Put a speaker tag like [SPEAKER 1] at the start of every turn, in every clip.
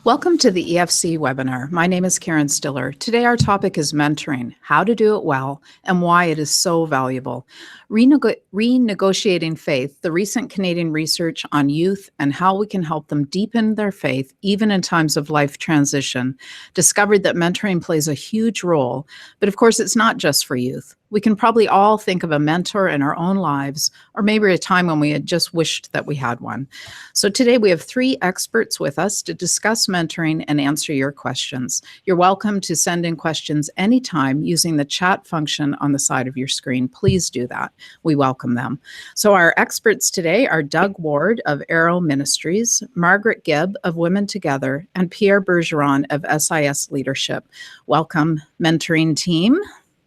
[SPEAKER 1] Welcome to the EFC webinar. My name is Karen Stiller. Today our topic is mentoring, how to do it well, and why it is so valuable. Renegotiating Faith, the recent Canadian research on youth and how we can help them deepen their faith even in times of life transition, discovered that mentoring plays a huge role, but of course it's not just for youth. We can probably all think of a mentor in our own lives, or maybe a time when we had just wished that we had one. So today we have 3 experts with us to discuss mentoring and answer your questions. You're welcome to send in questions anytime using the chat function on the side of your screen. Please do that. We welcome them. So our experts today are Doug Ward of Arrow Ministries, Margaret Gibb of Women Together, and Pierre Bergeron of SIS Leadership. Welcome, mentoring team.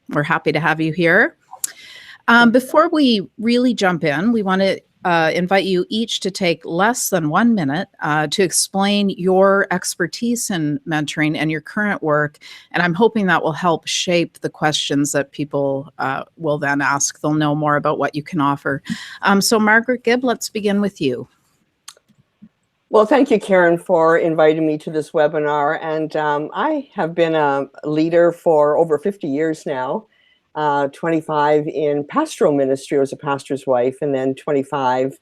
[SPEAKER 1] We're happy to have you here. Before we really jump in, we want to invite you each to take less than 1 minute to explain your expertise in mentoring and your current work. And I'm hoping that will help shape the questions that people will then ask. They'll know more about what you can offer. So Margaret Gibb, let's begin with you.
[SPEAKER 2] Well, thank you, Karen, for inviting me to this webinar. And I have been a leader for over 50 years now, 25 in pastoral ministry. I was a pastor's wife, and then 25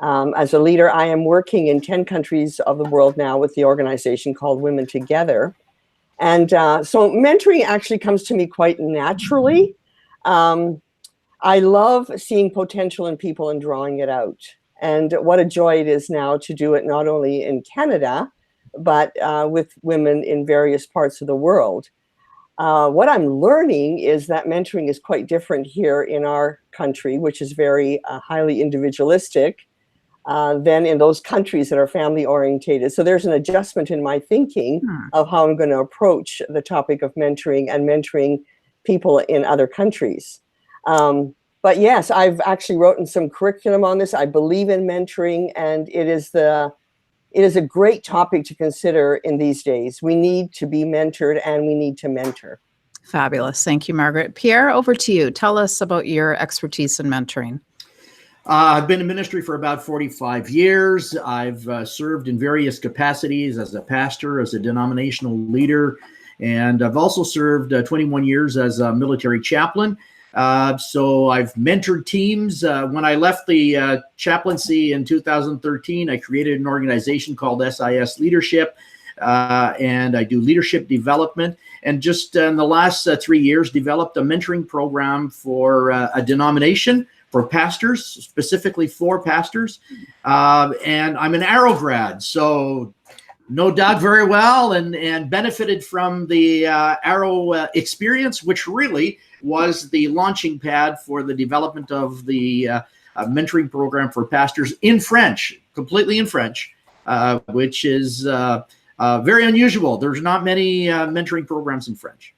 [SPEAKER 2] as a leader. I am working in 10 countries of the world now with the organization called Women Together. And so mentoring actually comes to me quite naturally. I love seeing potential in people and drawing it out. And what a joy it is now to do it not only in Canada, but with women in various parts of the world. What I'm learning is that mentoring is quite different here in our country, which is very highly individualistic, than in those countries that are family orientated. So there's an adjustment in my thinking of how I'm going to approach the topic of mentoring and mentoring people in other countries. But yes, I've actually written some curriculum on this. I believe in mentoring, and it is a great topic to consider in these days. We need to be mentored, and we need to mentor.
[SPEAKER 1] Fabulous. Thank you, Margaret. Pierre, over to you. Tell us about your expertise in mentoring.
[SPEAKER 3] I've been in ministry for about 45 years. I've served in various capacities as a pastor, as a denominational leader, and I've also served 21 years as a military chaplain. So I've mentored teams. When I left the chaplaincy in 2013, I created an organization called SIS Leadership, and I do leadership development. And just in the last 3 years, developed a mentoring program for a denomination for pastors, specifically for pastors. And I'm an Arrow grad, so know Doug very well and benefited from the Arrow experience, which really was the launching pad for the development of the mentoring program for pastors in French, completely in French, which is very unusual. There's not many mentoring programs in French.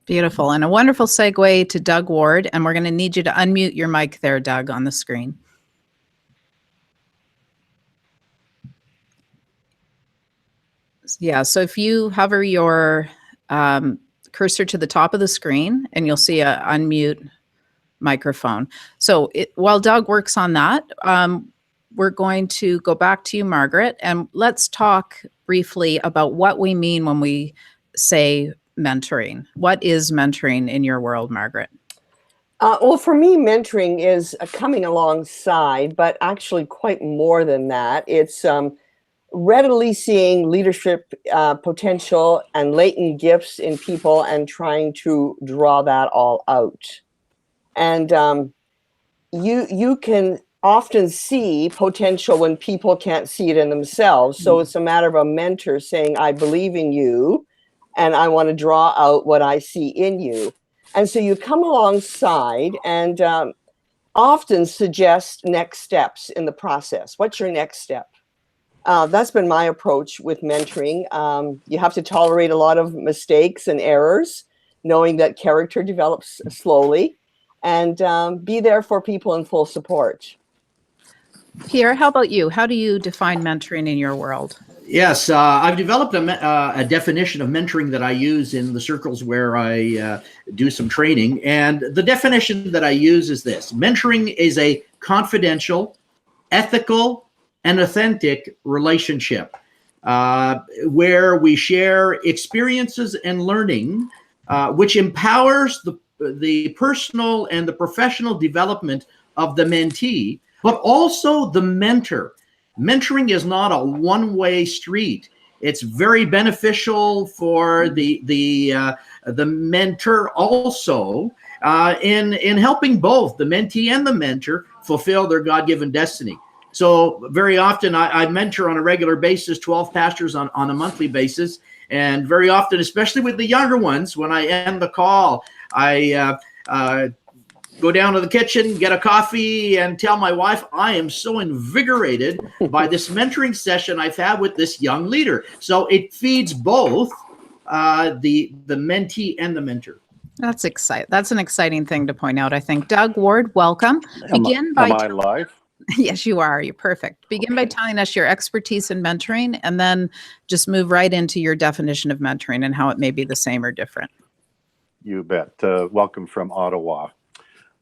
[SPEAKER 1] Beautiful. And a wonderful segue to Doug Ward. And we're going to need you to unmute your mic there, Doug, on the screen. Yeah, so if you hover your cursor to the top of the screen, and you'll see a unmute microphone. So while Doug works on that, we're going to go back to you, Margaret, and let's talk briefly about what we mean when we say mentoring. What is mentoring in your world, Margaret?
[SPEAKER 2] Well, for me, mentoring is coming alongside, but actually quite more than that. It's readily seeing leadership potential and latent gifts in people and trying to draw that all out. And you can often see potential when people can't see it in themselves. So it's a matter of a mentor saying, I believe in you, and I want to draw out what I see in you. And so you come alongside and often suggest next steps in the process. What's your next step? That's been my approach with mentoring. You have to tolerate a lot of mistakes and errors, knowing that character develops slowly, and be there for people in full support.
[SPEAKER 1] Pierre, how about you? How do you define mentoring in your world?
[SPEAKER 3] Yes, I've developed a definition of mentoring that I use in the circles where I do some training. And the definition that I use is this: mentoring is a confidential, ethical, and authentic relationship where we share experiences and learning, which empowers the personal and the professional development of the mentee, but also the mentor. Mentoring is not a one-way street. It's very beneficial for the mentor also in helping both the mentee and the mentor fulfill their God-given destiny. So very often I mentor on a regular basis 12 pastors on a monthly basis. And very often, especially with the younger ones, when I end the call, I go down to the kitchen, get a coffee, and tell my wife I am so invigorated by this mentoring session I've had with this young leader. So it feeds both the mentee and the mentor.
[SPEAKER 1] That's exciting. That's an exciting thing to point out, I think. Doug Ward, welcome.
[SPEAKER 4] Am I live?
[SPEAKER 1] Yes, you are. You're perfect. Begin by telling us your expertise in mentoring, and then just move right into your definition of mentoring and how it may be the same or different.
[SPEAKER 4] You bet. Welcome from Ottawa.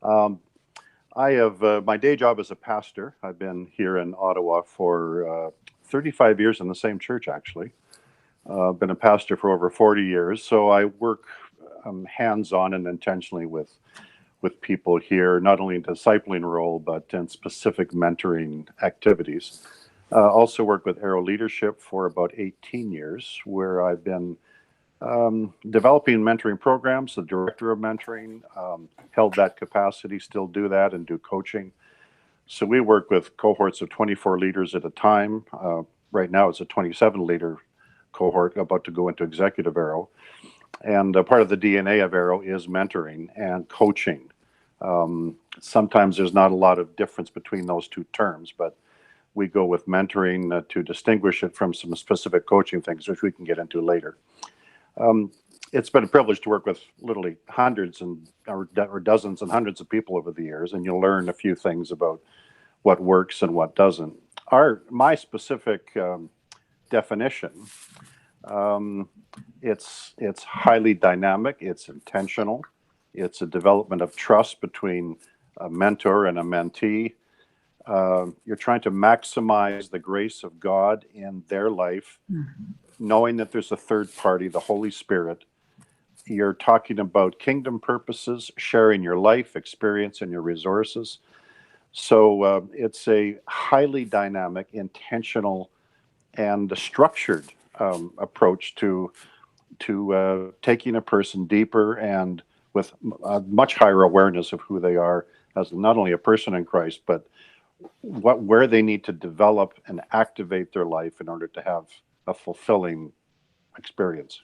[SPEAKER 4] I have my day job as a pastor. I've been here in Ottawa for 35 years in the same church, actually. I've been a pastor for over 40 years, so I work hands-on and intentionally with people here, not only in discipling role, but in specific mentoring activities. Also worked with Arrow Leadership for about 18 years, where I've been developing mentoring programs, the director of mentoring, held that capacity, still do that and do coaching. So we work with cohorts of 24 leaders at a time. Right now it's a 27 leader cohort about to go into executive Arrow. And part of the DNA of Arrow is mentoring and coaching. Sometimes there's not a lot of difference between those two terms, but we go with mentoring to distinguish it from some specific coaching things, which we can get into later. It's been a privilege to work with literally hundreds or dozens and hundreds of people over the years, and you'll learn a few things about what works and what doesn't. My specific definition, it's highly dynamic, it's intentional, it's a development of trust between a mentor and a mentee. You're trying to maximize the grace of God in their life, knowing that there's a third party, the Holy Spirit. You're talking about kingdom purposes, sharing your life experience and your resources. So it's a highly dynamic, intentional, and structured approach to taking a person deeper and with a much higher awareness of who they are as not only a person in Christ, but where they need to develop and activate their life in order to have a fulfilling experience.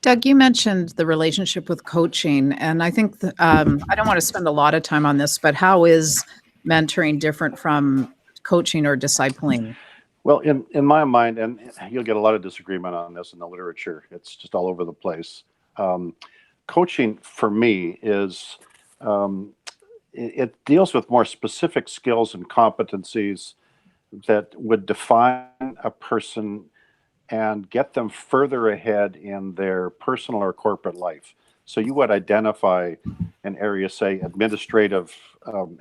[SPEAKER 1] Doug, you mentioned the relationship with coaching, and I think I don't want to spend a lot of time on this, but how is mentoring different from coaching or discipling?
[SPEAKER 4] Well, in my mind, and you'll get a lot of disagreement on this in the literature, it's just all over the place. Coaching for me is, it deals with more specific skills and competencies that would define a person and get them further ahead in their personal or corporate life. So you would identify an area, say administrative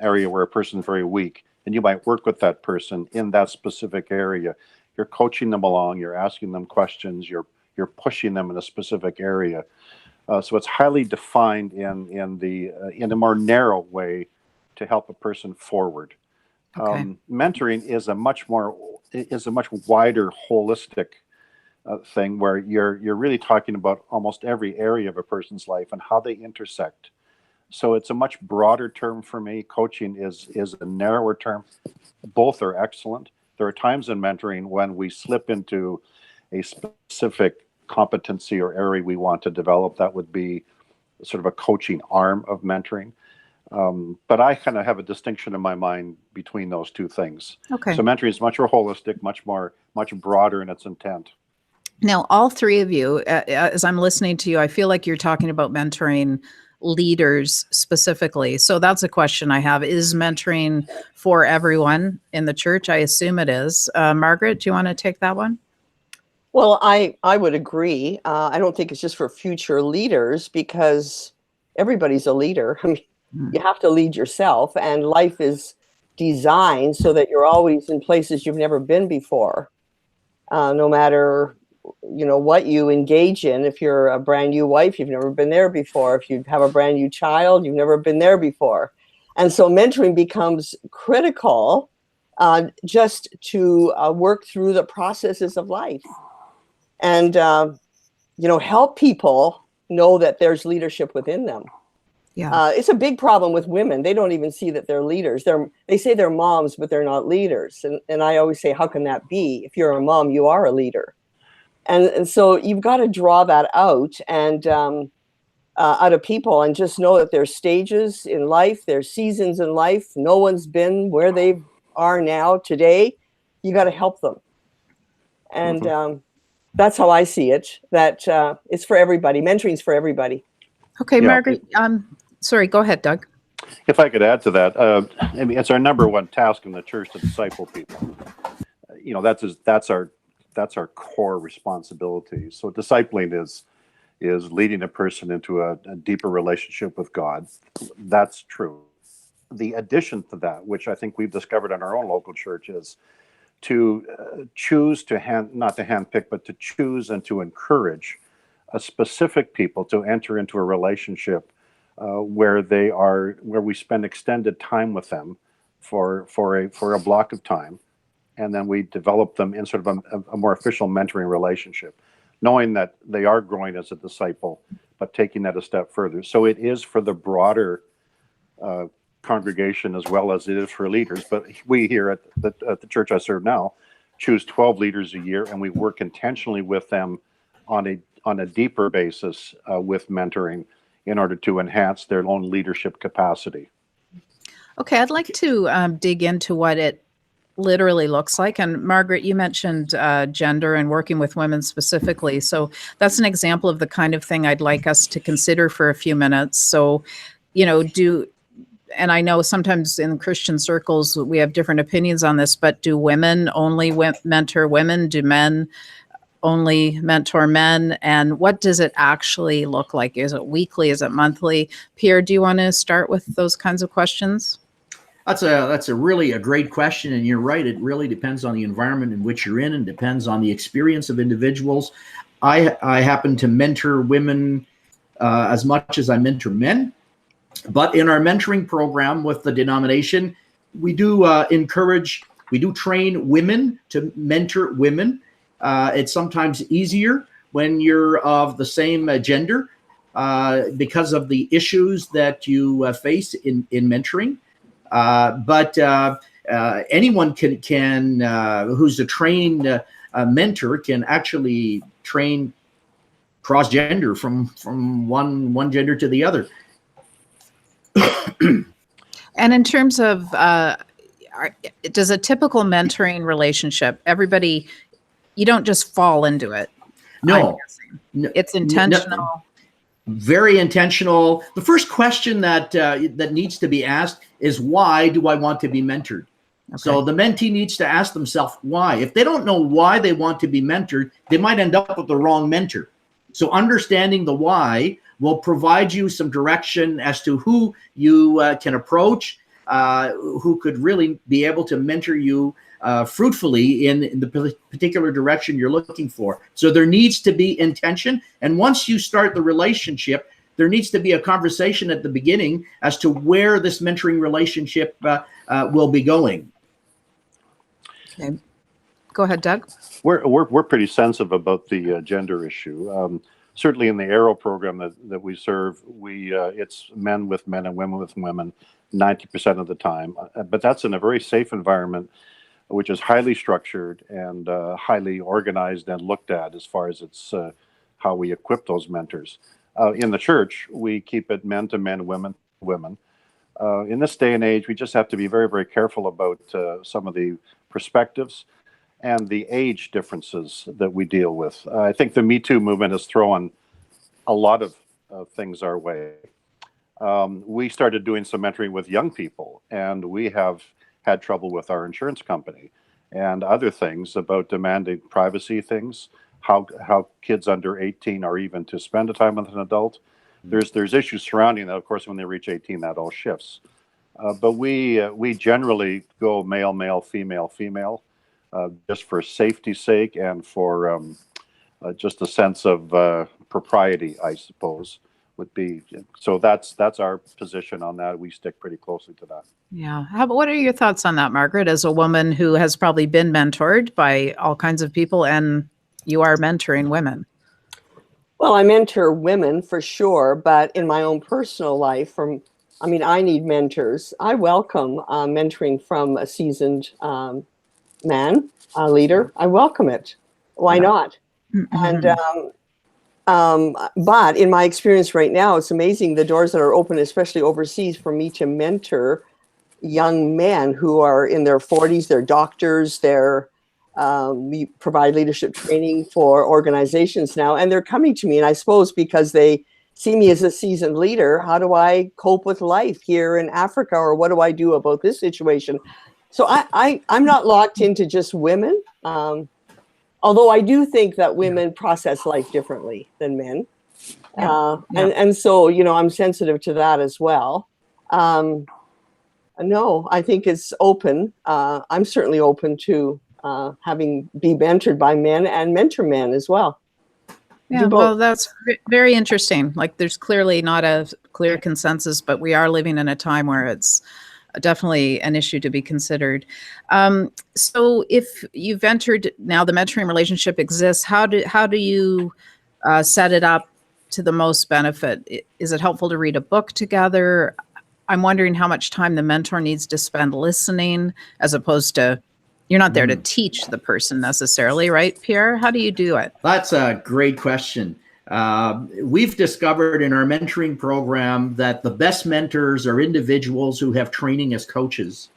[SPEAKER 4] area where a person is very weak, and you might work with that person in that specific area. You're coaching them along, you're asking them questions, you're pushing them in a specific area. So it's highly defined in a more narrow way to help a person forward.
[SPEAKER 1] Okay.
[SPEAKER 4] Mentoring is a much wider, holistic thing where you're really talking about almost every area of a person's life and how they intersect. So it's a much broader term for me. Coaching is a narrower term. Both are excellent. There are times in mentoring when we slip into a specific competency or area we want to develop. That would be sort of a coaching arm of mentoring. But I kind of have a distinction in my mind between those two things.
[SPEAKER 1] Okay.
[SPEAKER 4] So mentoring is much more holistic, much broader in its intent.
[SPEAKER 1] Now, all three of you, as I'm listening to you, I feel like you're talking about mentoring leaders specifically. So that's a question I have. Is mentoring for everyone in the church? I assume it is. Margaret, do you want to take that one?
[SPEAKER 2] Well, I would agree. I don't think it's just for future leaders, because everybody's a leader. I mean, you have to lead yourself, and life is designed so that you're always in places you've never been before. no matter what you engage in. If you're a brand new wife, you've never been there before. If you have a brand new child, you've never been there before. And so mentoring becomes critical just to work through the processes of life and help people know that there's leadership within them.
[SPEAKER 1] Yeah.
[SPEAKER 2] It's a big problem with women. They don't even see that they're leaders. They say they're moms, but they're not leaders. And I always say, how can that be? If you're a mom, you are a leader. And so you've got to draw that out and out of people and just know that there's stages in life, there's seasons in life. No one's been where they are now today. You got to help them. And that's how I see it, that it's for everybody. Mentoring's for everybody.
[SPEAKER 1] Okay,
[SPEAKER 4] Yeah.
[SPEAKER 1] Margaret, sorry, go ahead, Doug.
[SPEAKER 4] If I could add to that, I mean, it's our number one task in the church to disciple people. That's our core responsibility. So discipling is leading a person into a deeper relationship with God. That's true. The addition to that, which I think we've discovered in our own local church, is to choose to not to handpick, but to choose and to encourage a specific people to enter into a relationship where we spend extended time with them for a block of time, and then we develop them in sort of a more official mentoring relationship, knowing that they are growing as a disciple, but taking that a step further. So it is for the broader congregation as well as it is for leaders. But we here at the church I serve now choose 12 leaders a year, and we work intentionally with them on a deeper basis with mentoring in order to enhance their own leadership capacity.
[SPEAKER 1] Okay, I'd like to dig into what it literally looks like. And Margaret, you mentioned gender and working with women specifically. So that's an example of the kind of thing I'd like us to consider for a few minutes. So, and I know sometimes in Christian circles we have different opinions on this, but do women only mentor women? Do men only mentor men? And what does it actually look like? Is it weekly? Is it monthly? Pierre, do you want to start with those kinds of questions?
[SPEAKER 3] That's a really a great question, and you're right. It really depends on the environment in which you're in, and depends on the experience of individuals. I happen to mentor women as much as I mentor men, but in our mentoring program with the denomination, we do train women to mentor women. It's sometimes easier when you're of the same gender because of the issues that you face in mentoring. But anyone can who's a trained mentor can actually train cross-gender from one gender to the other.
[SPEAKER 1] And in terms of, does a typical mentoring relationship, everybody, you don't just fall into it?
[SPEAKER 3] No.
[SPEAKER 1] It's intentional.
[SPEAKER 3] No. Very intentional. The first question that needs to be asked is, why do I want to be mentored? Okay. So the mentee needs to ask themselves why. If they don't know why they want to be mentored, they might end up with the wrong mentor. So understanding the why will provide you some direction as to who you can approach, who could really be able to mentor you fruitfully in the particular direction you're looking for. So there needs to be intention. And once you start the relationship, there needs to be a conversation at the beginning as to where this mentoring relationship will be going.
[SPEAKER 1] Okay. Go ahead, Doug.
[SPEAKER 4] We're pretty sensitive about the gender issue. Certainly in the Arrow program that we serve, it's men with men and women with women 90% of the time. But that's in a very safe environment, which is highly structured and highly organized and looked at as far as it's how we equip those mentors. In the church, we keep it men to men, women to women. In this day and age, we just have to be very, very careful about some of the perspectives and the age differences that we deal with. I think the Me Too movement has thrown a lot of things our way. We started doing some mentoring with young people, and we have had trouble with our insurance company and other things about demanding privacy things, how kids under 18 are even to spend a time with an adult. There's issues surrounding that. Of course, when they reach 18, that all shifts. But we generally go male, male, female, female. just for safety's sake and for just a sense of propriety, I suppose, would be. So that's our position on that. We stick pretty closely to that.
[SPEAKER 1] Yeah. What are your thoughts on that, Margaret, as a woman who has probably been mentored by all kinds of people, and you are mentoring women?
[SPEAKER 2] Well, I mentor women for sure, but in my own personal life, I need mentors. I welcome mentoring from a seasoned man, a leader. I welcome it. Why not?
[SPEAKER 1] Mm-hmm.
[SPEAKER 2] And but in my experience right now, it's amazing the doors that are open, especially overseas, for me to mentor young men who are in their 40s. They're doctors. We provide leadership training for organizations now, and they're coming to me. And I suppose because they see me as a seasoned leader, how do I cope with life here in Africa, or what do I do about this situation? So I'm not locked into just women. Although I do think that women process life differently than men. And so, I'm sensitive to that as well. No, I think it's open. I'm certainly open to be mentored by men and mentor men as well.
[SPEAKER 1] Yeah, well, that's very interesting. Like, there's clearly not a clear consensus, but we are living in a time where it's definitely an issue to be considered. So if you've entered, now the mentoring relationship exists, how do you set it up to the most benefit? Is it helpful to read a book together? I'm wondering how much time the mentor needs to spend listening, as opposed to, you're not there to teach the person necessarily, right, Pierre? How do you do it?
[SPEAKER 3] That's a great question. We've discovered in our mentoring program that the best mentors are individuals who have training as coaches.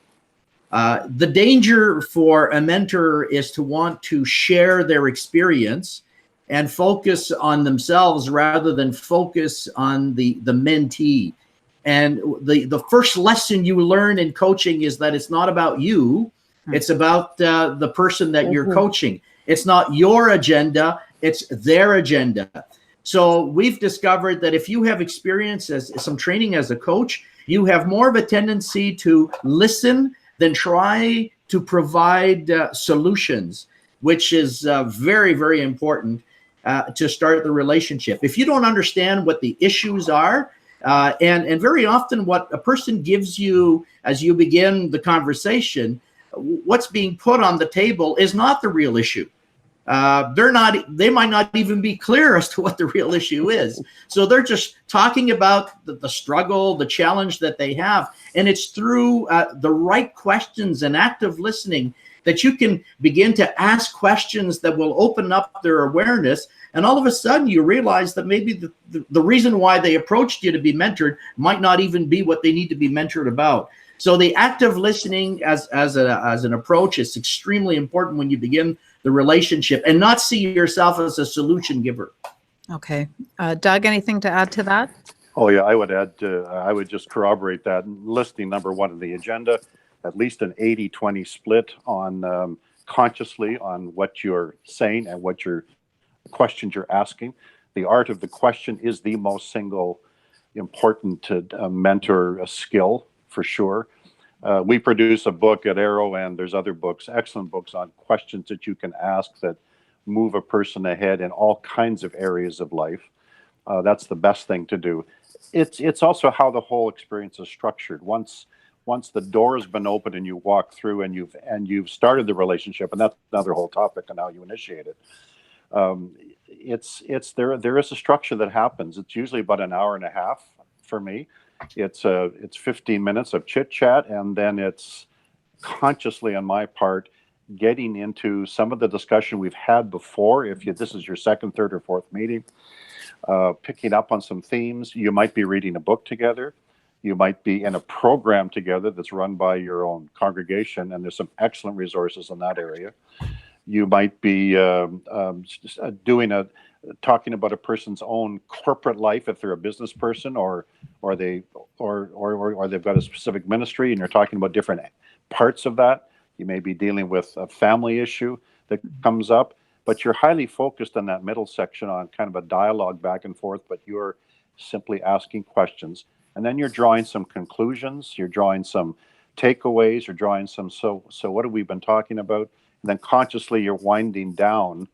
[SPEAKER 3] The danger for a mentor is to want to share their experience and focus on themselves rather than focus on the mentee. And the first lesson you learn in coaching is that it's not about you. It's about the person that you're coaching. It's not your agenda. It's their agenda. So we've discovered that if you have experience as some training as a coach, you have more of a tendency to listen than try to provide solutions, which is very, very important to start the relationship. If you don't understand what the issues are, and very often what a person gives you as you begin the conversation, what's being put on the table is not the real issue. They might not even be clear as to what the real issue is. So they're just talking about the struggle, the challenge that they have. And it's through the right questions and active listening that you can begin to ask questions that will open up their awareness. And all of a sudden you realize that maybe the reason why they approached you to be mentored might not even be what they need to be mentored about. So the active listening as an approach is extremely important when you begin the relationship, and not see yourself as a solution giver.
[SPEAKER 1] Okay. Doug, anything to add to that?
[SPEAKER 4] Oh, yeah, I would just corroborate that. Listing number one on the agenda, at least an 80-20 split on consciously on what you're saying and what your questions you're asking. The art of the question is the most single important mentor skill for sure. We produce a book at Arrow, and there's other books, excellent books on questions that you can ask that move a person ahead in all kinds of areas of life. That's the best thing to do. It's also how the whole experience is structured. Once the door has been opened and you walk through and you've started the relationship, and that's another whole topic on how you initiate it. There is a structure that happens. It's usually about an hour and a half for me. It's 15 minutes of chit chat, and then it's consciously on my part getting into some of the discussion we've had before. If this is your second, third, or fourth meeting, picking up on some themes. You might be reading a book together. You might be in a program together that's run by your own congregation, and there's some excellent resources in that area. You might be talking about a person's own corporate life if they're a business person, or they've got a specific ministry, and you're talking about different parts of that. You may be dealing with a family issue that comes up, but you're highly focused on that middle section on kind of a dialogue back and forth, but you're simply asking questions. And then you're drawing some conclusions, you're drawing some takeaways, you're drawing some, so what have we been talking about? then consciously you're winding down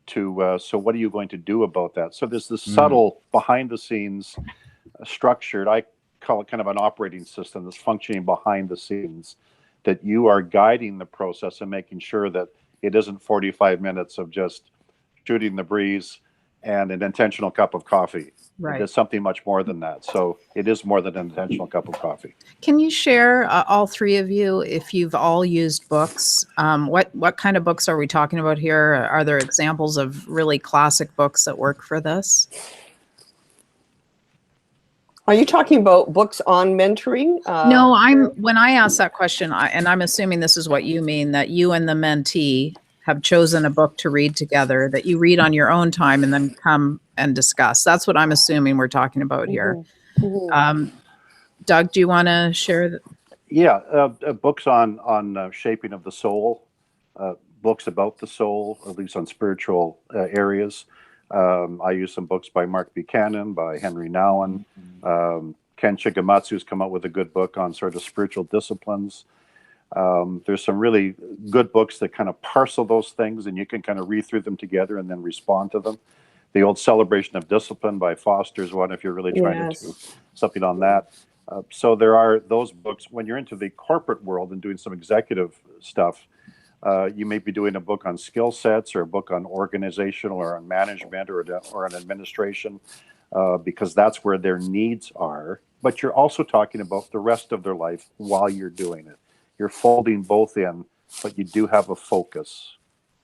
[SPEAKER 4] to, so what are you going to do about that? So there's this subtle behind the scenes structured, I call it kind of an operating system that's functioning behind the scenes, that you are guiding the process and making sure that it isn't 45 minutes of just shooting the breeze and an intentional cup of coffee.
[SPEAKER 1] Right.
[SPEAKER 4] It is something much more than that. So it is more than an intentional cup of coffee.
[SPEAKER 1] Can you share, all three of you, if you've all used books? What kind of books are we talking about here? Are there examples of really classic books that work for this?
[SPEAKER 2] Are you talking about books on mentoring?
[SPEAKER 1] No, when I ask that question, and I'm assuming this is what you mean, that you and the mentee have chosen a book to read together that you read on your own time and then come and discuss. That's what I'm assuming we're talking about here. Doug, do you want to share?
[SPEAKER 4] Yeah, books on shaping of the soul, books about the soul, at least on spiritual areas. I use some books by Mark Buchanan, by Henry Nouwen. Ken Shigematsu's come out with a good book on sort of spiritual disciplines. There's some really good books that kind of parcel those things, and you can kind of read through them together and then respond to them. The old Celebration of Discipline by Foster's one, if you're really trying to do something on that. So there are those books. When you're into the corporate world and doing some executive stuff, you may be doing a book on skill sets or a book on organizational or on management or on administration, because that's where their needs are. But you're also talking about the rest of their life while you're doing it. You're folding both in, but you do have a focus.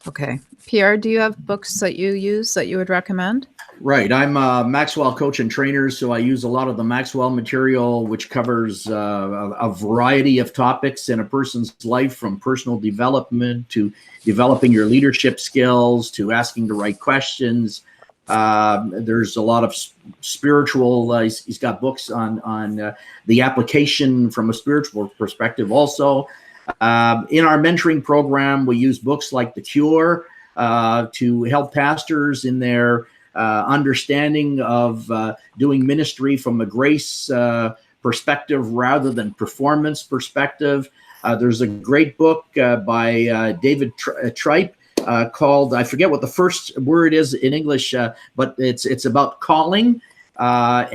[SPEAKER 1] Okay. Pierre, do you have books that you use that you would recommend?
[SPEAKER 3] Right. I'm a Maxwell coach and trainer, so I use a lot of the Maxwell material, which covers a variety of topics in a person's life, from personal development to developing your leadership skills to asking the right questions. There's a lot of spiritual, he's got books on the application from a spiritual perspective also. In our mentoring program, we use books like The Cure to help pastors in their understanding of doing ministry from a grace perspective rather than performance perspective. There's a great book by David Tripe called, I forget what the first word is in English, but it's about calling, that's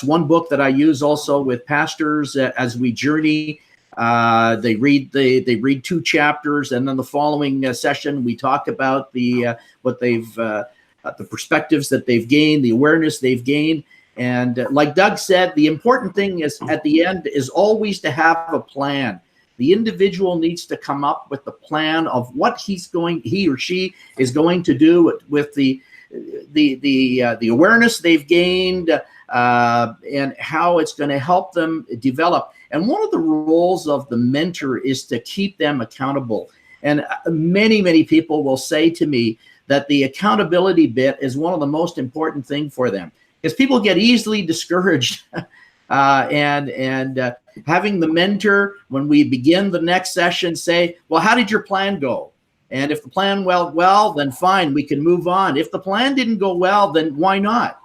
[SPEAKER 3] one book that I use also with pastors as we journey. They read 2 chapters, and then the following session we talk about what they've the perspectives that they've gained, the awareness they've gained. And like Doug said, the important thing is at the end is always to have a plan. The individual needs to come up with the plan of what he or she is going to do with the awareness they've gained, and how it's going to help them develop. And one of the roles of the mentor is to keep them accountable. And many people will say to me that the accountability bit is one of the most important thing for them, because people get easily discouraged. And having the mentor, when we begin the next session, say, well, how did your plan go? And if the plan went well, then fine, we can move on. If the plan didn't go well, then why not?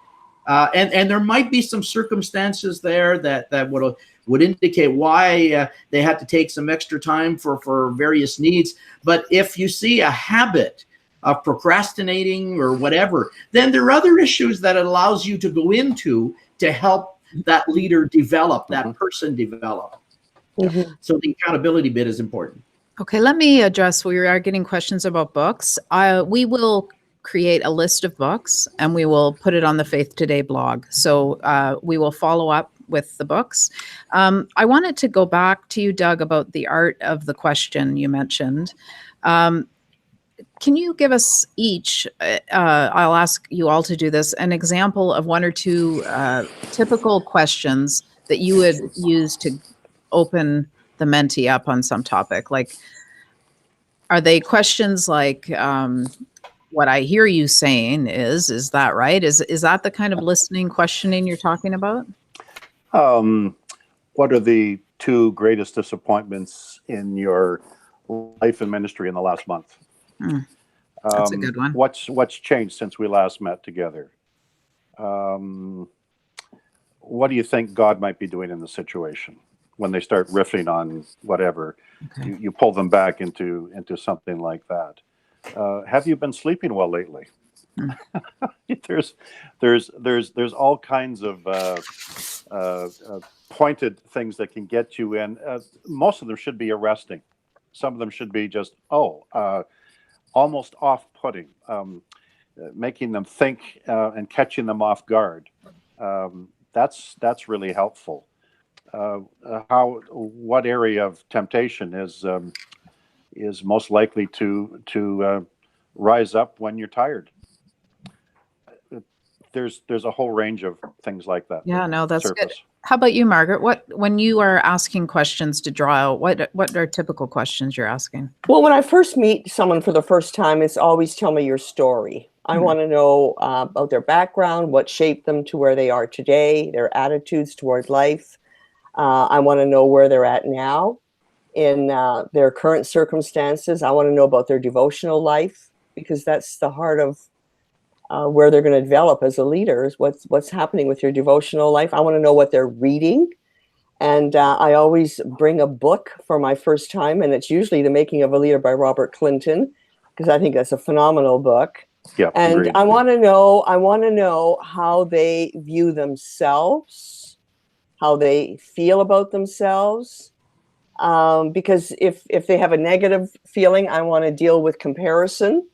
[SPEAKER 3] And there might be some circumstances there that would indicate why they had to take some extra time for various needs. But if you see a habit of procrastinating or whatever, then there are other issues that it allows you to go into to help that leader develop, that person develop. So the accountability bit is important.
[SPEAKER 1] Okay, let me address, we are getting questions about books. We will create a list of books and we will put it on the Faith Today blog. So we will follow up with the books. I wanted to go back to you, Doug, about the art of the question you mentioned. Can you give us each, I'll ask you all to do this, an example of 1 or 2 typical questions that you would use to open the mentee up on some topic? Like, are they questions like, what I hear you saying is that right? Is that the kind of listening, questioning you're talking about?
[SPEAKER 4] What are the 2 greatest disappointments in your life and ministry in the last month?
[SPEAKER 1] That's a good one.
[SPEAKER 4] What's changed since we last met together? What do you think God might be doing in the situation? when they start riffing on whatever,
[SPEAKER 1] Okay.
[SPEAKER 4] you pull them back into something like that. Have you been sleeping well lately?
[SPEAKER 1] Hmm.
[SPEAKER 4] there's all kinds of pointed things that can get you in. Most of them should be arresting. Some of them should be just almost off-putting, making them think and catching them off guard. That's really helpful. What area of temptation is most likely to rise up when you're tired? There's a whole range of things like that.
[SPEAKER 1] Yeah, no, that's
[SPEAKER 4] surface.
[SPEAKER 1] good. How about you, Margaret? When you are asking questions to draw out, what are typical questions you're asking?
[SPEAKER 2] Well, when I first meet someone for the first time, it's always tell me your story. I want to know about their background, what shaped them to where they are today, their attitudes toward life. I want to know where they're at now in their current circumstances. I want to know about their devotional life, because that's the heart of where they're going to develop as a leader, is what's happening with your devotional life. I want to know what they're reading. And I always bring a book for my first time, and it's usually The Making of a Leader by Robert Clinton, because I think that's a phenomenal book.
[SPEAKER 4] Yeah,
[SPEAKER 2] and
[SPEAKER 4] agreed.
[SPEAKER 2] I want to know how they view themselves, how they feel about themselves. Because if they have a negative feeling, I want to deal with comparison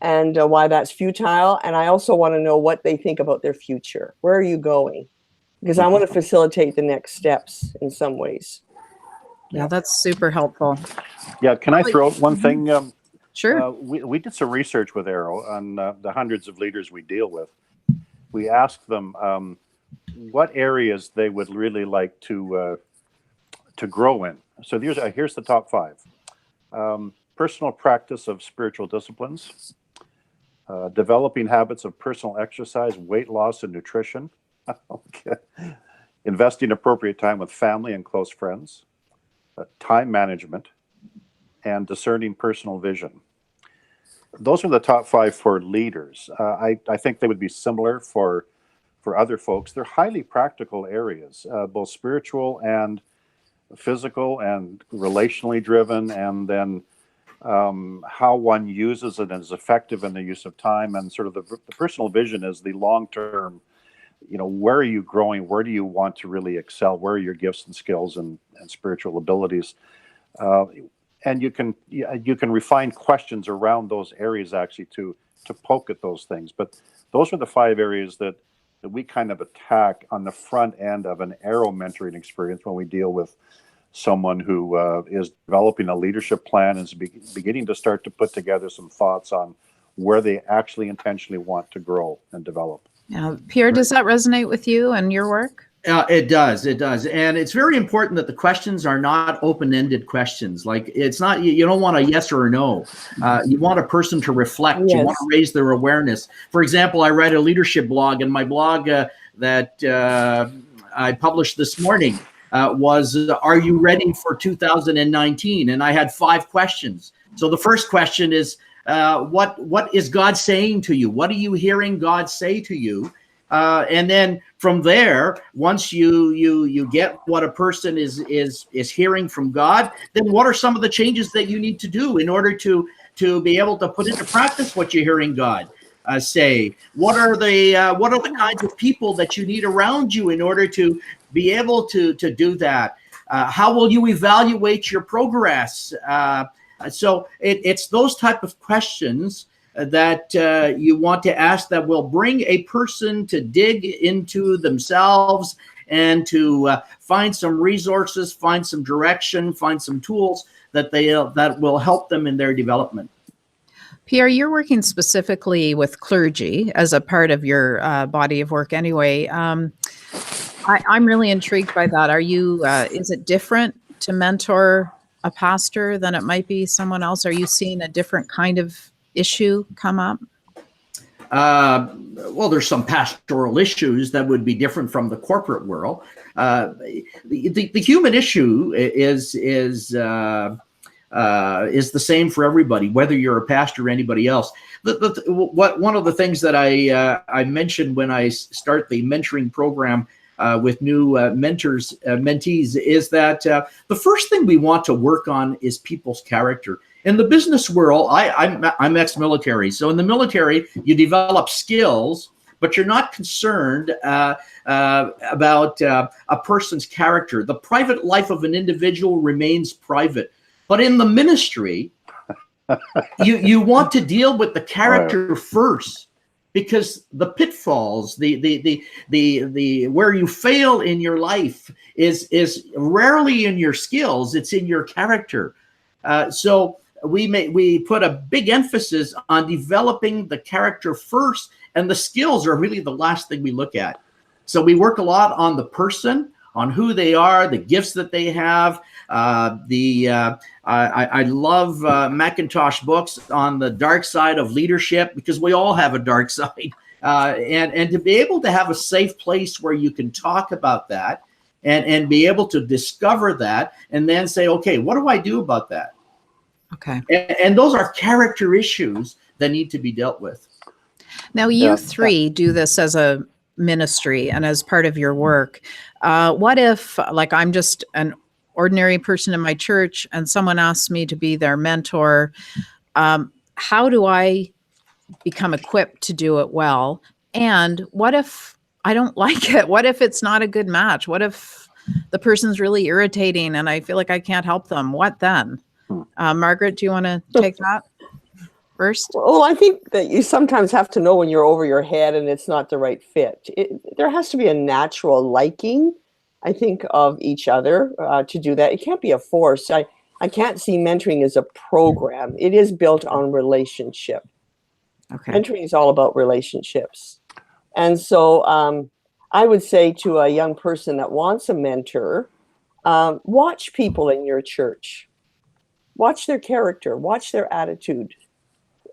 [SPEAKER 2] and why that's futile. And I also want to know what they think about their future. Where are you going? Because I want to facilitate the next steps in some ways.
[SPEAKER 1] Yeah, that's super helpful.
[SPEAKER 4] Yeah, can I throw out one thing?
[SPEAKER 1] Sure.
[SPEAKER 4] We did some research with Arrow on the hundreds of leaders we deal with. We asked them what areas they would really like to grow in. So here's the top 5. Personal practice of spiritual disciplines, developing habits of personal exercise, weight loss, and nutrition, okay. Investing appropriate time with family and close friends, time management, and discerning personal vision. Those are the top 5 for leaders. I think they would be similar for other folks. They're highly practical areas, both spiritual and physical and relationally driven, and then how one uses it and is effective in the use of time, and sort of the personal vision is the long-term, where are you growing? Where do you want to really excel? Where are your gifts and skills and spiritual abilities? And you can refine questions around those areas actually to poke at those things. But those are the 5 areas that we kind of attack on the front end of an Arrow mentoring experience when we deal with someone who is developing a leadership plan and is beginning to start to put together some thoughts on where they actually intentionally want to grow and develop.
[SPEAKER 1] Yeah. Pierre, does that resonate with you and your work?
[SPEAKER 3] It does. And it's very important that the questions are not open-ended questions. Like, it's not, you don't want a yes or a no. You want a person to reflect. Yes. You want to raise their awareness. For example, I write a leadership blog, and my blog that I published this morning was, are you ready for 2019? And I had 5 questions. So the first question is, what is God saying to you? What are you hearing God say to you? And then from there, once you get what a person is hearing from God, then what are some of the changes that you need to do in order to be able to put into practice what you're hearing God say? What are the kinds of people that you need around you in order to be able to do that? How will you evaluate your progress? So it's those type of questions that you want to ask that will bring a person to dig into themselves and to find some resources, find some direction, find some tools that will help them in their development.
[SPEAKER 1] Pierre, you're working specifically with clergy as a part of your body of work anyway. I'm really intrigued by that. Are you, is it different to mentor a pastor than it might be someone else? Are you seeing a different kind of issue come up?
[SPEAKER 3] Well, there's some pastoral issues that would be different from the corporate world. The human issue is the same for everybody, whether you're a pastor or anybody else. One of the things that I mentioned when I start the mentoring program with new mentees is that the first thing we want to work on is people's character. In the business world, I'm ex-military. So in the military, you develop skills, but you're not concerned about a person's character. The private life of an individual remains private. But in the ministry, you want to deal with the character first, because the pitfalls, the where you fail in your life is rarely in your skills; it's in your character. So we put a big emphasis on developing the character first, and the skills are really the last thing we look at. So we work a lot on the person, on who they are, the gifts that they have. I love Macintosh books on the dark side of leadership, because we all have a dark side, and to be able to have a safe place where you can talk about that and be able to discover that, and then say, okay, what do I do about that?
[SPEAKER 1] Okay.
[SPEAKER 3] And those are character issues that need to be dealt with.
[SPEAKER 1] Now, you three do this as a ministry and as part of your work. What if, like, I'm just an ordinary person in my church and someone asks me to be their mentor? How do I become equipped to do it well? And what if I don't like it? What if it's not a good match? What if the person's really irritating and I feel like I can't help them? What then? Margaret, do you want to take that first?
[SPEAKER 2] Well, I think that you sometimes have to know when you're over your head and it's not the right fit. There has to be a natural liking, I think, of each other to do that. It can't be a force. I can't see mentoring as a program. It is built on relationship.
[SPEAKER 1] Okay.
[SPEAKER 2] Mentoring is all about relationships. And so I would say to a young person that wants a mentor, watch people in your church. Watch their character. Watch their attitude.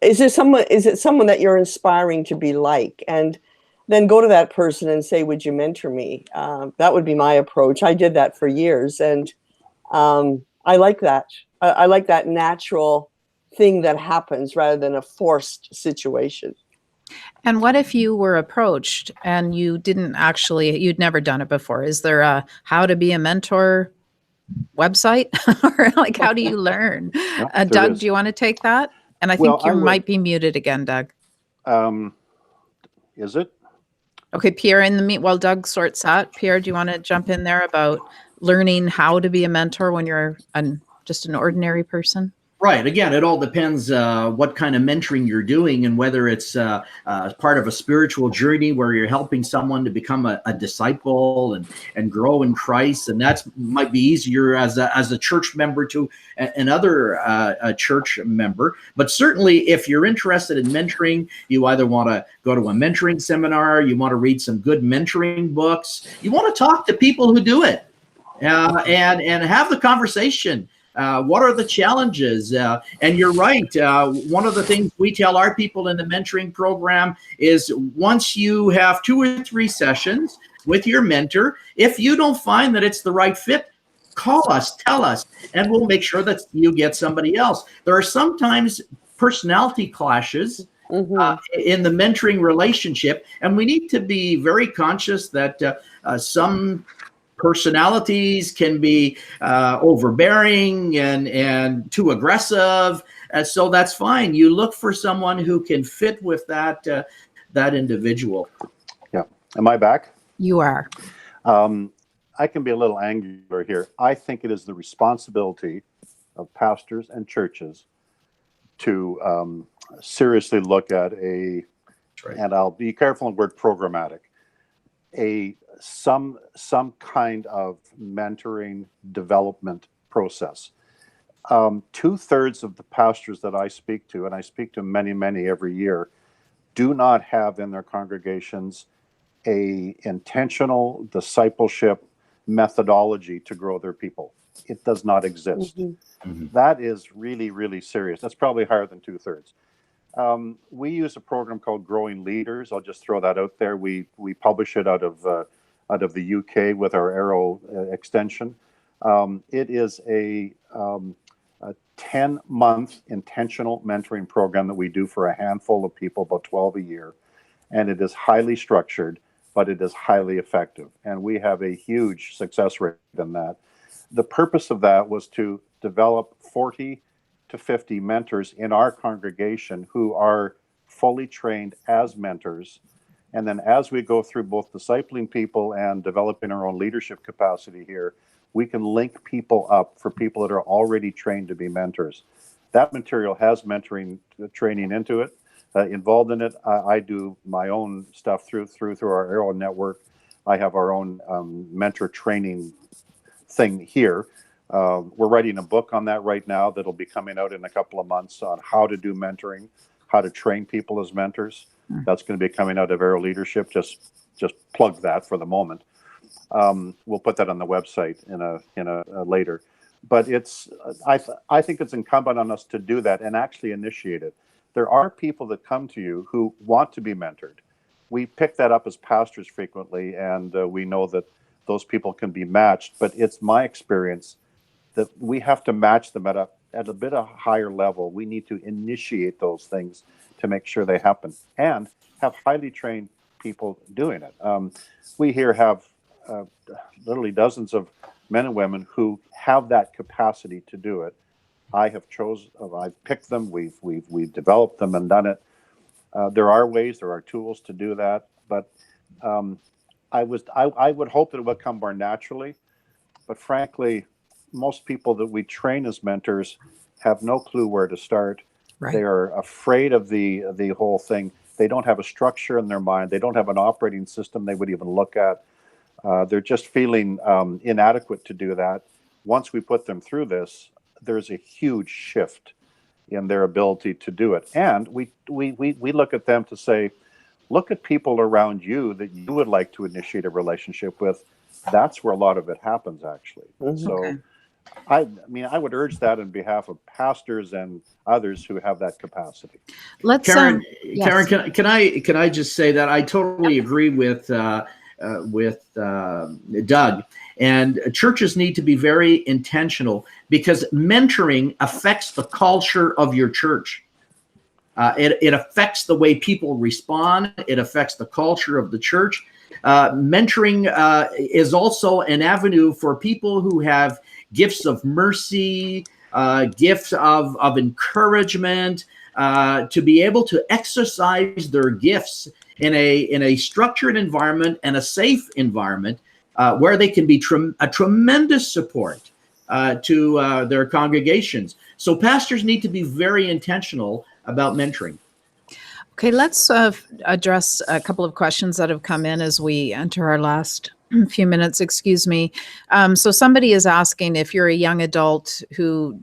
[SPEAKER 2] Is it someone that you're inspiring to be like? And then go to that person and say, would you mentor me? That would be my approach. I did that for years. And I like that. I like that natural thing that happens rather than a forced situation.
[SPEAKER 1] And what if you were approached and you'd never done it before? Is there a how to be a mentor website? Or like, how do you learn? Doug, do you want to take that? And I think you might be muted again, Doug.
[SPEAKER 4] Is it?
[SPEAKER 1] Okay, Pierre, while Doug sorts out, Pierre, do you want to jump in there about learning how to be a mentor when you're just an ordinary person?
[SPEAKER 3] Right. Again, it all depends what kind of mentoring you're doing, and whether it's part of a spiritual journey where you're helping someone to become a disciple and grow in Christ. And that might be easier as a church member to another church member. But certainly, if you're interested in mentoring, you either want to go to a mentoring seminar, you want to read some good mentoring books, you want to talk to people who do it and have the conversation. What are the challenges? And you're right. One of the things we tell our people in the mentoring program is once you have 2 or 3 sessions with your mentor, if you don't find that it's the right fit, call us, tell us, and we'll make sure that you get somebody else. There are sometimes personality clashes in the mentoring relationship, and we need to be very conscious that some personalities can be overbearing and too aggressive. So that's fine. You look for someone who can fit with that individual.
[SPEAKER 4] Yeah. Am I back?
[SPEAKER 1] You are.
[SPEAKER 4] I can be a little angular here. I think it is the responsibility of pastors and churches to seriously look at and I'll be careful in the word programmatic, some kind of mentoring development process. 2/3 of the pastors that I speak to, and I speak to many every year, do not have in their congregations a intentional discipleship methodology to grow their people. It does not exist. That is really serious. That's probably higher than 2/3. We use a program called Growing Leaders. I'll just throw that out there. We publish it out of the UK with our Arrow extension. It is a 10-month intentional mentoring program that we do for a handful of people, about 12 a year. And it is highly structured. but it is highly effective. And we have a huge success rate in that. The purpose of that was to develop 40 to 50 mentors in our congregation who are fully trained as mentors. And then as we go through both discipling people and developing our own leadership capacity here, we can link people up for people that are already trained to be mentors. That material has mentoring training into it. Involved in it, I do my own stuff through our own network. I have our own mentor training thing here. We're writing a book on that right now that'll be coming out in a couple of months on how to do mentoring, how to train people as mentors. That's going to be coming out of Aero Leadership. Just plug that for the moment. We'll put that on the website in a later. But I think it's incumbent on us to do that and actually initiate it. There are people that come to you who want to be mentored. We pick that up as pastors frequently, and we know that those people can be matched. But it's my experience that we have to match them at a bit of a higher level. We need to initiate those things to make sure they happen and have highly trained people doing it. We here have literally dozens of men and women who have that capacity to do it. I've picked them, we've developed them and done it. There are tools to do that, but I would hope that it would come more naturally. But frankly, most people that we train as mentors have no clue where to start. Right. They are afraid of the whole thing. They don't have a structure in their mind. They don't have an operating system they would even look at. They're just feeling inadequate to do that. Once we put them through this, there's a huge shift in their ability to do it. And we look at them to say, look at people around you that you would like to initiate a relationship with. That's where a lot of it happens, actually. Mm-hmm. So, okay. I would urge that on behalf of pastors and others who have that capacity.
[SPEAKER 3] Karen,
[SPEAKER 1] yes.
[SPEAKER 3] Karen, can I just say that I totally agree with Doug. And churches need to be very intentional because mentoring affects the culture of your church. It affects the way people respond. It affects the culture of the church. Mentoring is also an avenue for people who have gifts of mercy, gifts of encouragement, to be able to exercise their gifts in a structured environment and a safe environment where they can be a tremendous support to their congregations. So pastors need to be very intentional about mentoring.
[SPEAKER 1] Okay, let's address a couple of questions that have come in as we enter our last few minutes. Excuse me. So somebody is asking if you're a young adult who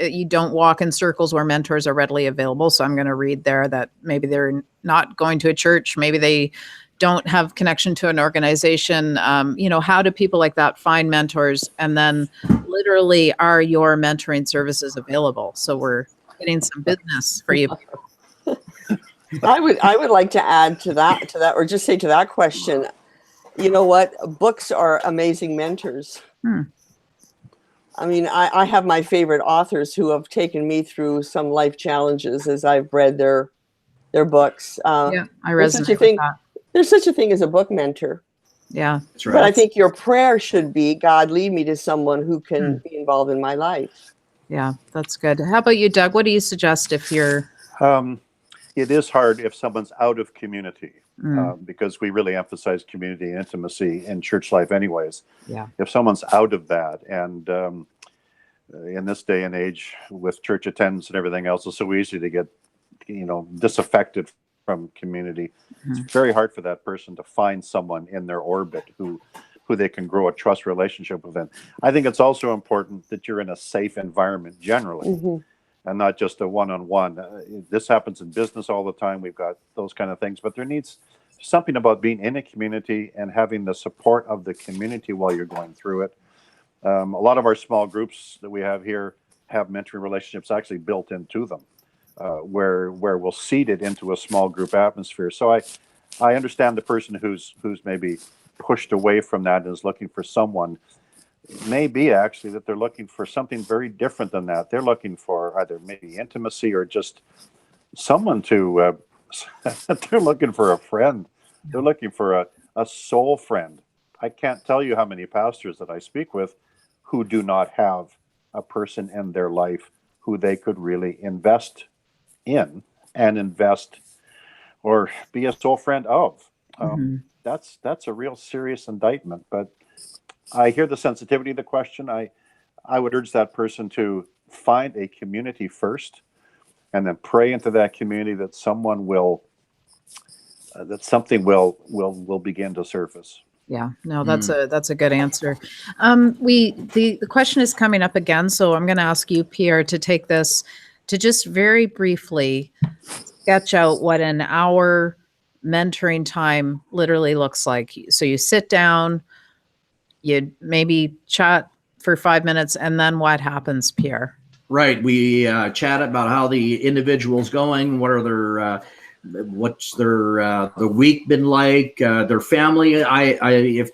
[SPEAKER 1] you don't walk in circles where mentors are readily available. So I'm going to read there that maybe they're not going to a church, maybe they don't have connection to an organization. How do people like that find mentors? And then literally, are your mentoring services available? So we're getting some business for you.
[SPEAKER 2] I would like to add to that, or just say to that question, you know what? Books are amazing mentors. I mean, I have my favorite authors who have taken me through some life challenges as I've read their books.
[SPEAKER 1] I resonate with that.
[SPEAKER 2] There's such a thing as a book mentor.
[SPEAKER 1] Yeah,
[SPEAKER 3] that's right.
[SPEAKER 2] But I think your prayer should be, God, lead me to someone who can be involved in my life.
[SPEAKER 1] Yeah, that's good. How about you, Doug? What do you suggest if you're...
[SPEAKER 4] It is hard if someone's out of community, because we really emphasize community and intimacy in church life anyways.
[SPEAKER 1] Yeah.
[SPEAKER 4] If someone's out of that, and in this day and age with church attendance and everything else, it's so easy to get, disaffected from community. It's very hard for that person to find someone in their orbit who they can grow a trust relationship with. I think it's also important that you're in a safe environment generally. And not just a one-on-one. This happens in business all the time. We've got those kind of things, but there needs something about being in a community and having the support of the community while you're going through it. A lot of our small groups that we have here have mentoring relationships actually built into them, where we'll seed it into a small group atmosphere. So I understand the person who's maybe pushed away from that and is looking for someone. Maybe actually that they're looking for something very different than that. They're looking for either maybe intimacy or just someone to, they're looking for a friend. They're looking for a a soul friend. I can't tell you how many pastors that I speak with who do not have a person in their life who they could really invest in and invest or be a soul friend of. That's a real serious indictment. But I hear the sensitivity of the question. I would urge that person to find a community first, and then pray into that community that someone will, that something will begin to surface.
[SPEAKER 1] Yeah, no, that's a good answer. The question is coming up again, so I'm going to ask you, Pierre, to take this to just very briefly sketch out what an hour mentoring time literally looks like. So you sit down, you maybe chat for 5 minutes, and then what happens, Pierre?
[SPEAKER 3] Right. We chat about how the individual's going, what are their what's their the week been like, their family. If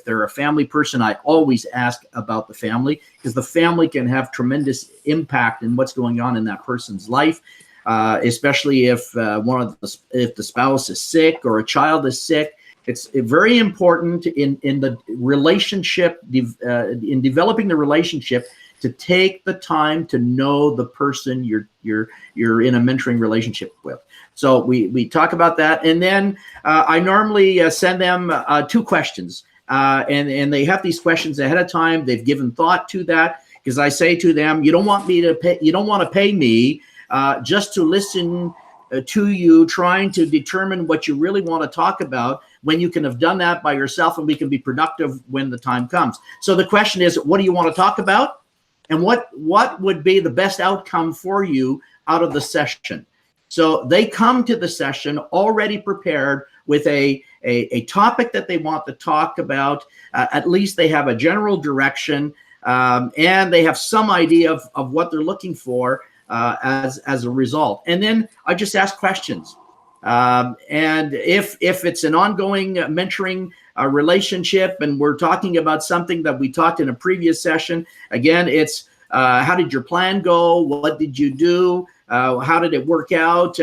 [SPEAKER 3] they're a family person, I always ask about the family, because the family can have tremendous impact in what's going on in that person's life, especially if if the spouse is sick or a child is sick. It's very important in the relationship, in developing the relationship, to take the time to know the person you're in a mentoring relationship with. So we talk about that, and then I normally send them 2 questions, and they have these questions ahead of time. They've given thought to that, because I say to them, you don't want to pay me just to listen to you trying to determine what you really want to talk about, when you can have done that by yourself, and we can be productive when the time comes. So the question is, what do you want to talk about? And what would be the best outcome for you out of the session? So they come to the session already prepared with a topic that they want to talk about. At least they have a general direction, and they have some idea of what they're looking for as a result. And then I just ask questions. And if it's an ongoing mentoring relationship, and we're talking about something that we talked in a previous session, again, it's how did your plan go? What did you do? How did it work out?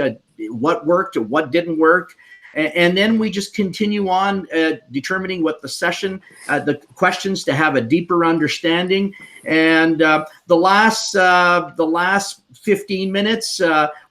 [SPEAKER 3] What worked or what didn't work? And then we just continue on determining what the session, the questions to have a deeper understanding. And the last 15 minutes,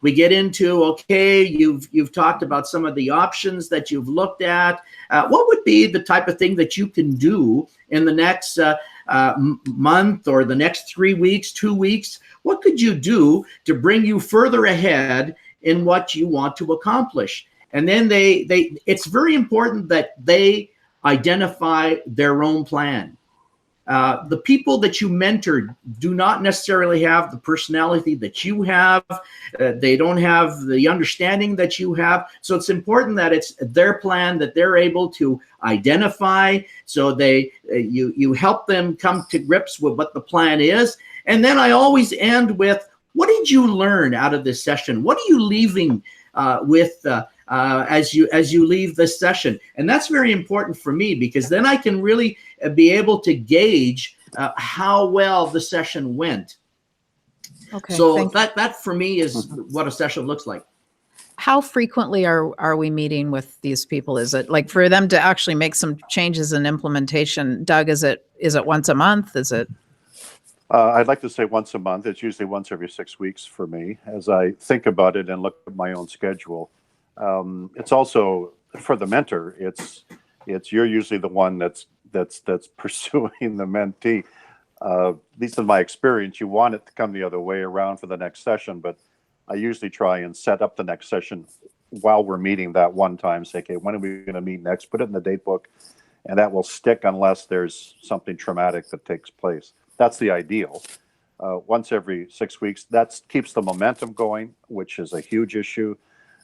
[SPEAKER 3] we get into, okay, you've talked about some of the options that you've looked at. What would be the type of thing that you can do in the next month, or the next 3 weeks, 2 weeks? What could you do to bring you further ahead in what you want to accomplish? And then it's very important that they identify their own plan. The people that you mentored do not necessarily have the personality that you have. They don't have the understanding that you have. So it's important that it's their plan that they're able to identify. So you help them come to grips with what the plan is. And then I always end with, what did you learn out of this session? What are you leaving with as you leave this session? And that's very important for me, because then I can really be able to gauge how well the session went. Okay. So that for me is what a session looks like.
[SPEAKER 1] How frequently are we meeting with these people? Is it like for them to actually make some changes in implementation? Doug, is it once a month? Is it?
[SPEAKER 4] I'd like to say once a month. It's usually once every 6 weeks for me, as I think about it and look at my own schedule. It's also for the mentor. It's you're usually the one that's pursuing the mentee. At least in my experience, you want it to come the other way around for the next session, but I usually try and set up the next session while we're meeting that one time. Say, okay, when are we going to meet next? Put it in the date book, and that will stick unless there's something traumatic that takes place. That's the ideal. Once every 6 weeks, that keeps the momentum going, which is a huge issue.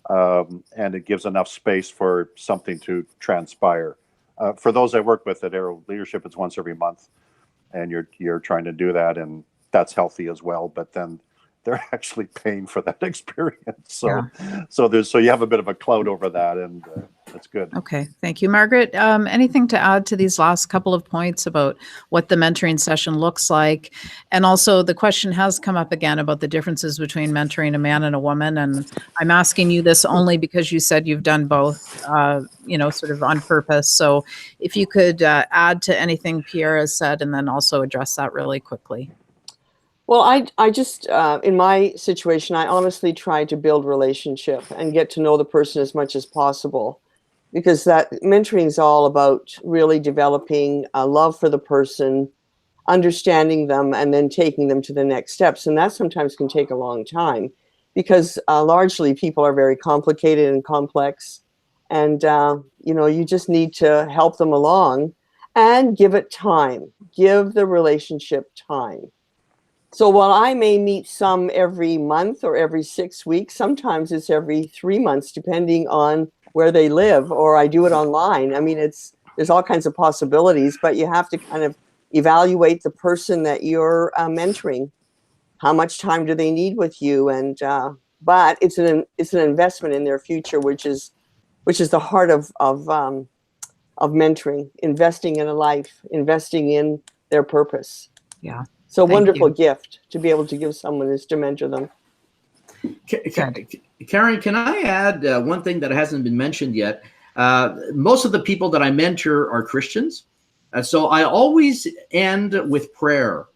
[SPEAKER 4] And it gives enough space for something to transpire. For those I work with at Arrow Leadership, it's once every month, and you're trying to do that, and that's healthy as well. But then they're actually paying for that experience. So,
[SPEAKER 1] Yeah.
[SPEAKER 4] so you have a bit of a cloud over that, and that's good.
[SPEAKER 1] Okay, thank you, Margaret. Anything to add to these last couple of points about what the mentoring session looks like? And also, the question has come up again about the differences between mentoring a man and a woman. And I'm asking you this only because you said you've done both, sort of on purpose. So if you could add to anything Pierre has said and then also address that really quickly.
[SPEAKER 2] Well, I just, in my situation, I honestly try to build relationship and get to know the person as much as possible, because that mentoring is all about really developing a love for the person, understanding them, and then taking them to the next steps. And that sometimes can take a long time because largely people are very complicated and complex. And, you just need to help them along and give it time, give the relationship time. So while I may meet some every month or every 6 weeks, sometimes it's every 3 months, depending on where they live, or I do it online. I mean, there's all kinds of possibilities, but you have to kind of evaluate the person that you're mentoring. How much time do they need with you? And but it's an investment in their future, which is the heart of mentoring, investing in a life, investing in their purpose.
[SPEAKER 1] Yeah.
[SPEAKER 2] So
[SPEAKER 1] Thank
[SPEAKER 2] wonderful
[SPEAKER 1] you.
[SPEAKER 2] gift to be able to give someone is to mentor them.
[SPEAKER 3] Karen, can I add one thing that hasn't been mentioned yet? Most of the people that I mentor are Christians. So I always end with prayer.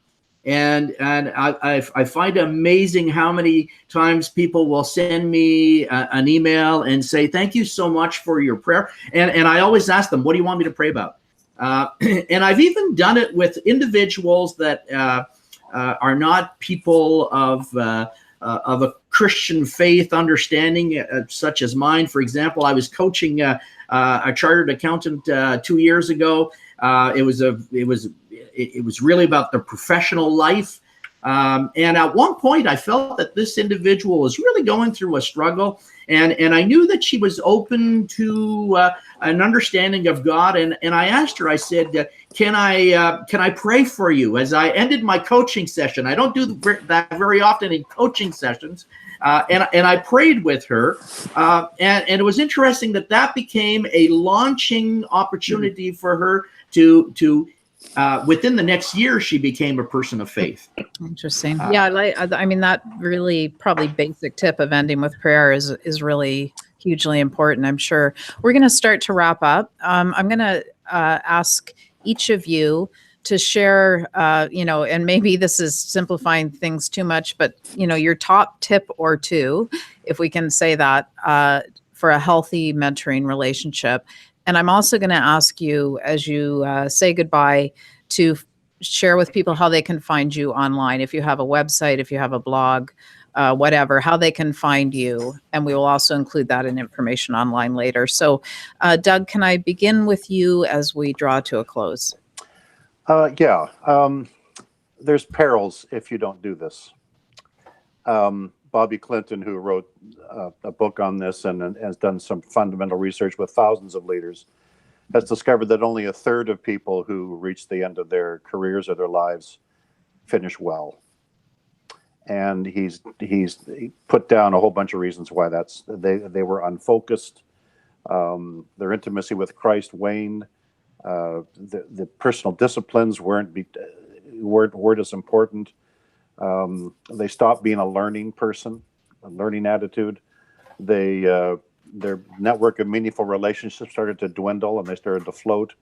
[SPEAKER 3] And I find it amazing how many times people will send me an email and say, thank you so much for your prayer. And I always ask them, what do you want me to pray about? And I've even done it with individuals that are not people of a Christian faith understanding, such as mine. For example, I was coaching a chartered accountant 2 years ago. It was really about their professional life. And at one point, I felt that this individual was really going through a struggle, and I knew that she was open to an understanding of God. And I asked her, I said, can I pray for you? As I ended my coaching session, I don't do that very often in coaching sessions, and I prayed with her, and it was interesting that became a launching opportunity for her to within the next year, she became a person of faith.
[SPEAKER 1] Interesting. Yeah, I mean, that really probably basic tip of ending with prayer is really hugely important, I'm sure. We're going to start to wrap up. I'm going to ask each of you to share, and maybe this is simplifying things too much, but, your top tip or two, if we can say that, for a healthy mentoring relationship. And I'm also going to ask you, as you say goodbye, to share with people how they can find you online. If you have a website, if you have a blog, whatever, how they can find you. And we will also include that in information online later. So, Doug, can I begin with you as we draw to a close?
[SPEAKER 4] Yeah. There's perils if you don't do this. Bobby Clinton, who wrote a book on this and has done some fundamental research with thousands of leaders, has discovered that only a third of people who reach the end of their careers or their lives finish well. And he's put down a whole bunch of reasons why they were unfocused. Their intimacy with Christ waned. The personal disciplines weren't as important. They stopped being a learning person, a learning attitude. Their network of meaningful relationships started to dwindle and they started to float.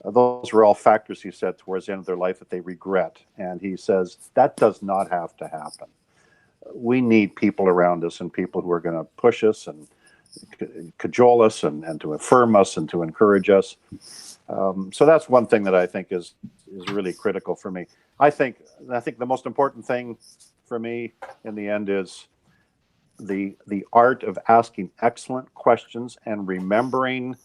[SPEAKER 4] Those were all factors, he said, towards the end of their life that they regret. And he says, that does not have to happen. We need people around us and people who are going to push us and cajole us and to affirm us and to encourage us. So that's one thing that I think is really critical for me. I think the most important thing for me in the end is the art of asking excellent questions and remembering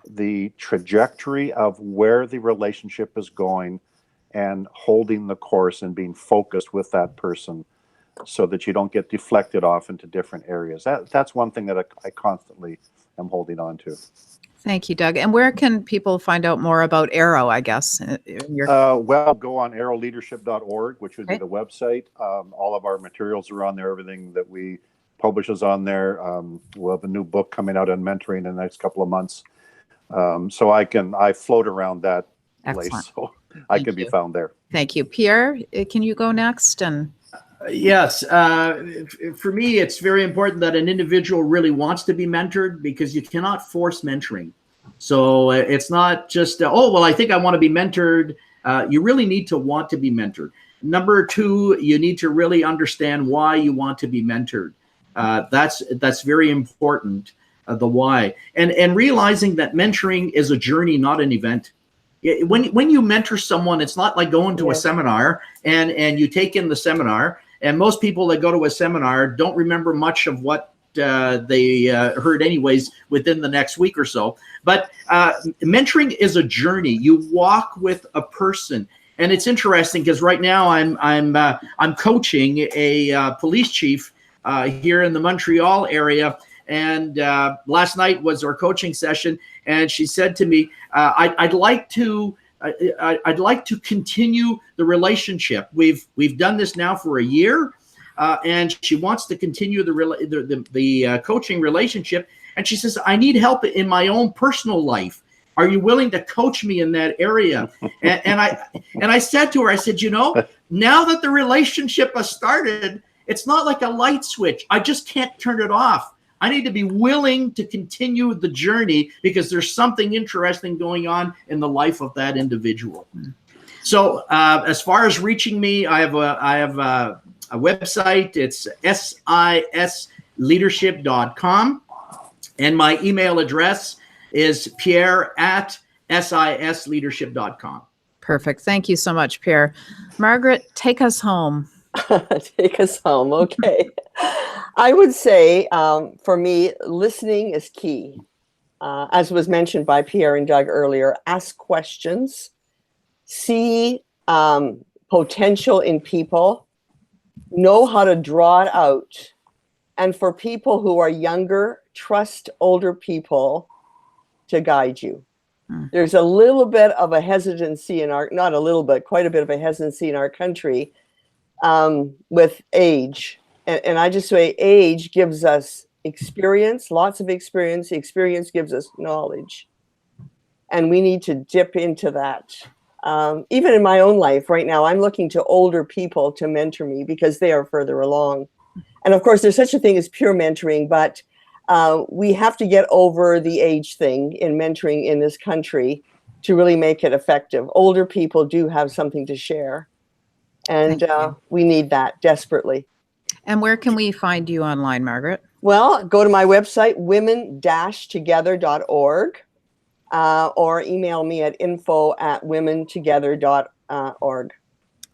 [SPEAKER 4] the trajectory of where the relationship is going and holding the course and being focused with that person so that you don't get deflected off into different areas. That's one thing that I constantly am holding on to.
[SPEAKER 1] Thank you, Doug. And where can people find out more about Arrow, I guess?
[SPEAKER 4] Well, go on arrowleadership.org, which would be
[SPEAKER 1] Okay.
[SPEAKER 4] the website. All of our materials are on there. Everything that we publish is on there. We'll have a new book coming out on mentoring in the next couple of months. So I float around that place,
[SPEAKER 1] Excellent.
[SPEAKER 4] so I
[SPEAKER 1] Thank
[SPEAKER 4] can be
[SPEAKER 1] you.
[SPEAKER 4] found there.
[SPEAKER 1] Thank you. Pierre, can you go next? And
[SPEAKER 3] Yes. For me, it's very important that an individual really wants to be mentored, because you cannot force mentoring. So it's not just, oh, well, I think I want to be mentored. You really need to want to be mentored. Number two, you need to really understand why you want to be mentored. That's very important, the why. And realizing that mentoring is a journey, not an event. When you mentor someone, it's not like going to a seminar and you take in the seminar. And most people that go to a seminar don't remember much of what they heard anyways within the next week or so. But mentoring is a journey. You walk with a person. And it's interesting because right now I'm coaching a police chief here in the Montreal area. And last night was our coaching session, and she said to me, I'd like to continue the relationship. We've done this now for a year, and she wants to continue the coaching relationship. And she says, I need help in my own personal life. Are you willing to coach me in that area? And I said to her, I said, now that the relationship has started, it's not like a light switch. I just can't turn it off. I need to be willing to continue the journey because there's something interesting going on in the life of that individual. So as far as reaching me, I have a website. It's sisleadership.com. And my email address is pierre@sisleadership.com.
[SPEAKER 1] perfect. Thank you so much, Pierre. Margaret, take us home.
[SPEAKER 2] Take us home. Okay. I would say for me, listening is key. As was mentioned by Pierre and Doug earlier, ask questions, see potential in people, know how to draw it out. And for people who are younger, trust older people to guide you. There's a little bit of a hesitancy not a little bit, quite a bit of a hesitancy in our country with age. And I just say age gives us experience, lots of experience. Experience gives us knowledge. And we need to dip into that. Even in my own life right now, I'm looking to older people to mentor me because they are further along. And of course, there's such a thing as peer mentoring, but we have to get over the age thing in mentoring in this country to really make it effective. Older people do have something to share. And we need that desperately.
[SPEAKER 1] And where can we find you online, Margaret?
[SPEAKER 2] Well, go to my website, women-together.org, or email me at info@womentogether.org.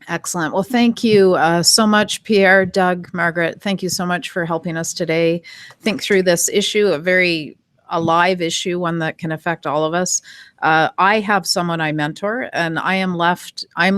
[SPEAKER 1] Excellent. Well, thank you so much, Pierre, Doug, Margaret. Thank you so much for helping us today think through this issue, a very alive issue, one that can affect all of us. I have someone I mentor, and I'm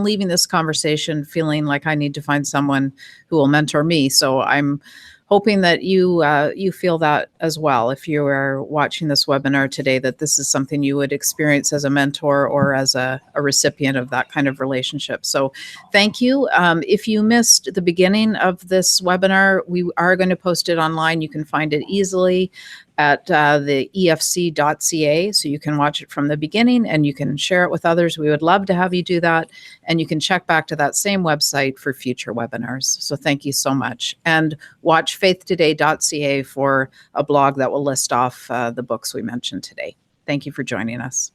[SPEAKER 1] leaving this conversation feeling like I need to find someone who will mentor me. So I'm hoping that you feel that as well. If you are watching this webinar today, that this is something you would experience as a mentor or as a recipient of that kind of relationship. So thank you. If you missed the beginning of this webinar, we are going to post it online. You can find it easily at the efc.ca, so you can watch it from the beginning and you can share it with others. We would love to have you do that, and you can check back to that same website for future webinars. So thank you so much, and watch faithtoday.ca for a blog that will list off the books we mentioned today. Thank you for joining us.